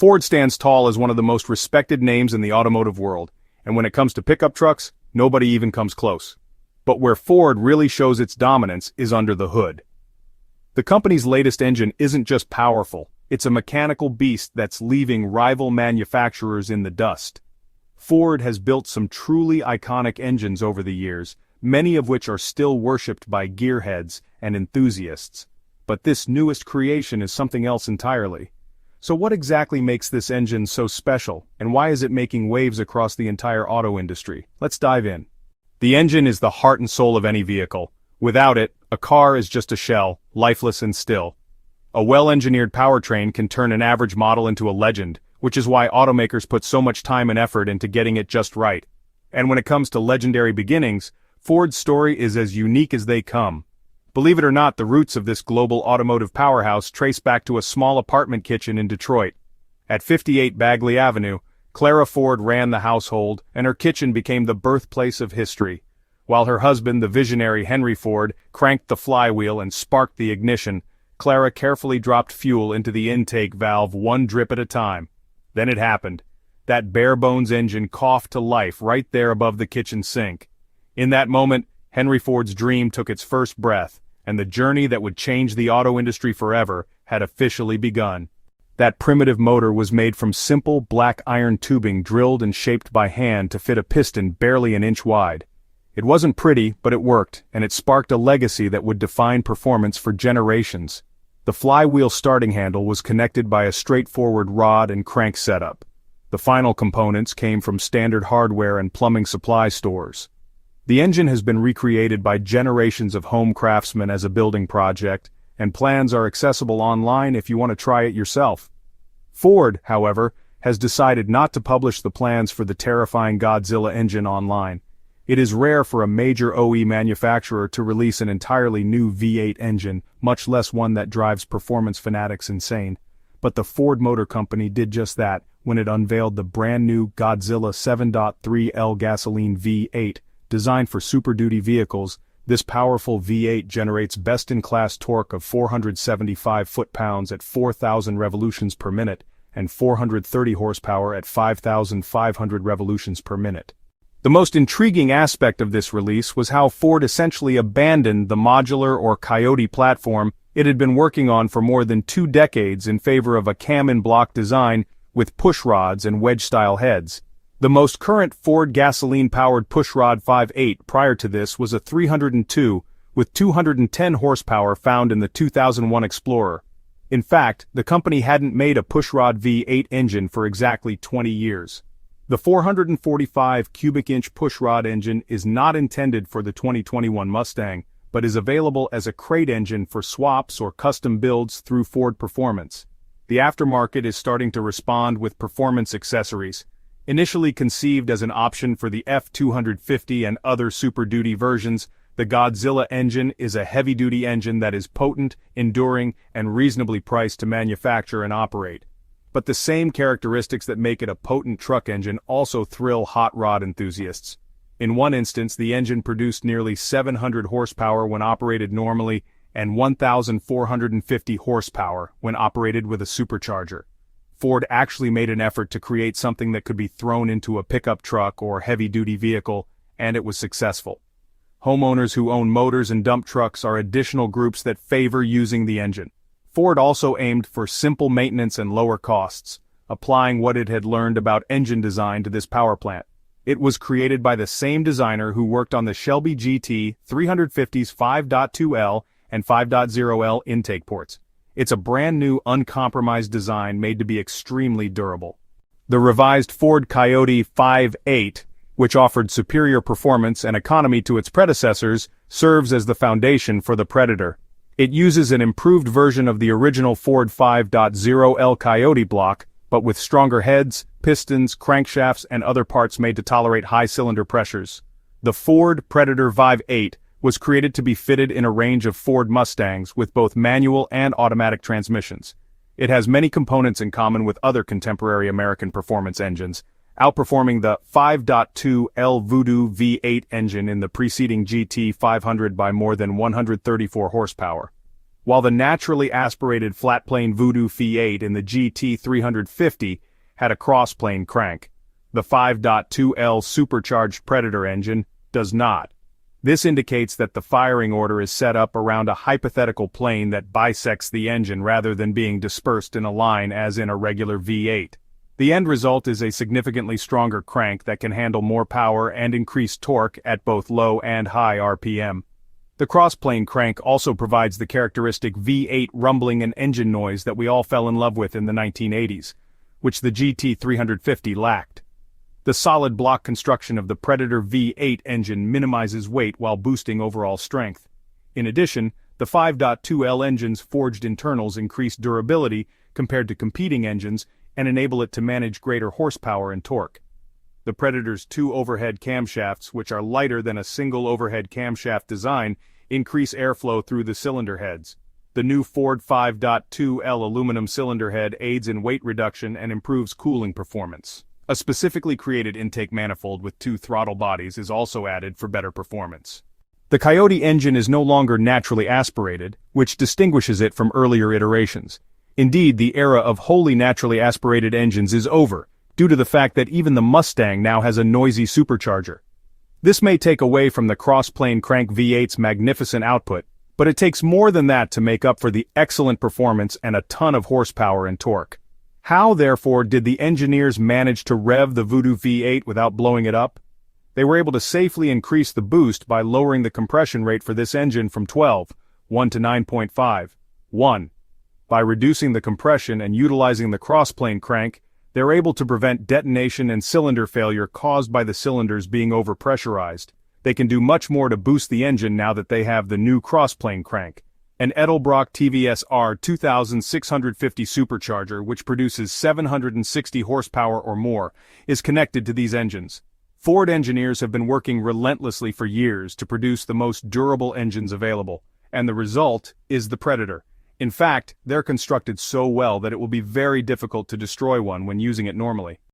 Ford stands tall as one of the most respected names in the automotive world, and when it comes to pickup trucks, nobody even comes close. But where Ford really shows its dominance is under the hood. The company's latest engine isn't just powerful, it's a mechanical beast that's leaving rival manufacturers in the dust. Ford has built some truly iconic engines over the years, many of which are still worshipped by gearheads and enthusiasts. But this newest creation is something else entirely. So what exactly makes this engine so special, and why is it making waves across the entire auto industry? Let's dive in. The engine is the heart and soul of any vehicle. Without it, a car is just a shell, lifeless and still. A well-engineered powertrain can turn an average model into a legend, which is why automakers put so much time and effort into getting it just right. And when it comes to legendary beginnings, Ford's story is as unique as they come. Believe it or not, the roots of this global automotive powerhouse trace back to a small apartment kitchen in Detroit. At 58 Bagley Avenue, Clara Ford ran the household, and her kitchen became the birthplace of history. While her husband, the visionary Henry Ford, cranked the flywheel and sparked the ignition, Clara carefully dropped fuel into the intake valve one drip at a time. Then it happened. That bare-bones engine coughed to life right there above the kitchen sink. In that moment, Henry Ford's dream took its first breath, and the journey that would change the auto industry forever had officially begun. That primitive motor was made from simple black iron tubing drilled and shaped by hand to fit a piston barely an inch wide. It wasn't pretty, but it worked, and it sparked a legacy that would define performance for generations. The flywheel starting handle was connected by a straightforward rod and crank setup. The final components came from standard hardware and plumbing supply stores. The engine has been recreated by generations of home craftsmen as a building project, and plans are accessible online if you want to try it yourself. Ford, however, has decided not to publish the plans for the terrifying Godzilla engine online. It is rare for a major OE manufacturer to release an entirely new V8 engine, much less one that drives performance fanatics insane. But the Ford Motor Company did just that when it unveiled the brand new Godzilla 7.3L gasoline V8. Designed for Super Duty vehicles, this powerful V8 generates best-in-class torque of 475 foot-pounds at 4,000 revolutions per minute and 430 horsepower at 5,500 revolutions per minute. The most intriguing aspect of this release was how Ford essentially abandoned the modular or Coyote platform it had been working on for more than 2 decades in favor of a cam-in-block design with pushrods and wedge-style heads. The most current Ford gasoline-powered pushrod 5.8 prior to this was a 302 with 210 horsepower found in the 2001 Explorer. In fact, the company hadn't made a pushrod V8 engine for exactly 20 years. The 445 cubic inch pushrod engine is not intended for the 2021 Mustang, but is available as a crate engine for swaps or custom builds through Ford Performance. The aftermarket is starting to respond with performance accessories. Initially conceived as an option for the F250 and other Super Duty versions, the Godzilla engine is a heavy-duty engine that is potent, enduring, and reasonably priced to manufacture and operate. But the same characteristics that make it a potent truck engine also thrill hot rod enthusiasts. In one instance, the engine produced nearly 700 horsepower when operated normally and 1,450 horsepower when operated with a supercharger. Ford actually made an effort to create something that could be thrown into a pickup truck or heavy-duty vehicle, and it was successful. Homeowners who own motors and dump trucks are additional groups that favor using the engine. Ford also aimed for simple maintenance and lower costs, applying what it had learned about engine design to this power plant. It was created by the same designer who worked on the Shelby GT 350's 5.2L and 5.0L intake ports. It's a brand new, uncompromised design made to be extremely durable. The revised Ford Coyote 5.8, which offered superior performance and economy to its predecessors, serves as the foundation for the Predator. It uses an improved version of the original Ford 5.0L Coyote block, but with stronger heads, pistons, crankshafts, and other parts made to tolerate high cylinder pressures. The Ford Predator 5.8 was created to be fitted in a range of Ford Mustangs with both manual and automatic transmissions. It has many components in common with other contemporary American performance engines, outperforming the 5.2L Voodoo V8 engine in the preceding GT 500 by more than 134 horsepower. while the naturally aspirated flat-plane Voodoo V8 in the GT350 had a cross-plane crank. The 5.2L supercharged Predator engine does not. This indicates that the firing order is set up around a hypothetical plane that bisects the engine rather than being dispersed in a line as in a regular V8. The end result is a significantly stronger crank that can handle more power and increase torque at both low and high RPM. The crossplane crank also provides the characteristic V8 rumbling and engine noise that we all fell in love with in the 1980s, which the GT350 lacked. The solid block construction of the Predator V8 engine minimizes weight while boosting overall strength. In addition, the 5.2L engine's forged internals increase durability compared to competing engines and enable it to manage greater horsepower and torque. The Predator's two overhead camshafts, which are lighter than a single overhead camshaft design, increase airflow through the cylinder heads. The new Ford 5.2L aluminum cylinder head aids in weight reduction and improves cooling performance. A specifically created intake manifold with two throttle bodies is also added for better performance. The Coyote engine is no longer naturally aspirated, which distinguishes it from earlier iterations. Indeed, the era of wholly naturally aspirated engines is over, due to the fact that even the Mustang now has a noisy supercharger. This may take away from the cross-plane crank V8's magnificent output, but it takes more than that to make up for the excellent performance and a ton of horsepower and torque. How, therefore, did the engineers manage to rev the Voodoo V8 without blowing it up? They were able to safely increase the boost by lowering the compression rate for this engine from 12.1 to 9.5.1. By reducing the compression and utilizing the crossplane crank, they're able to prevent detonation and cylinder failure caused by the cylinders being overpressurized. They can do much more to boost the engine now that they have the new crossplane crank. An Edelbrock TVS R 2650 supercharger, which produces 760 horsepower or more, is connected to these engines. Ford engineers have been working relentlessly for years to produce the most durable engines available, and the result is the Predator. In fact, they're constructed so well that it will be very difficult to destroy one when using it normally.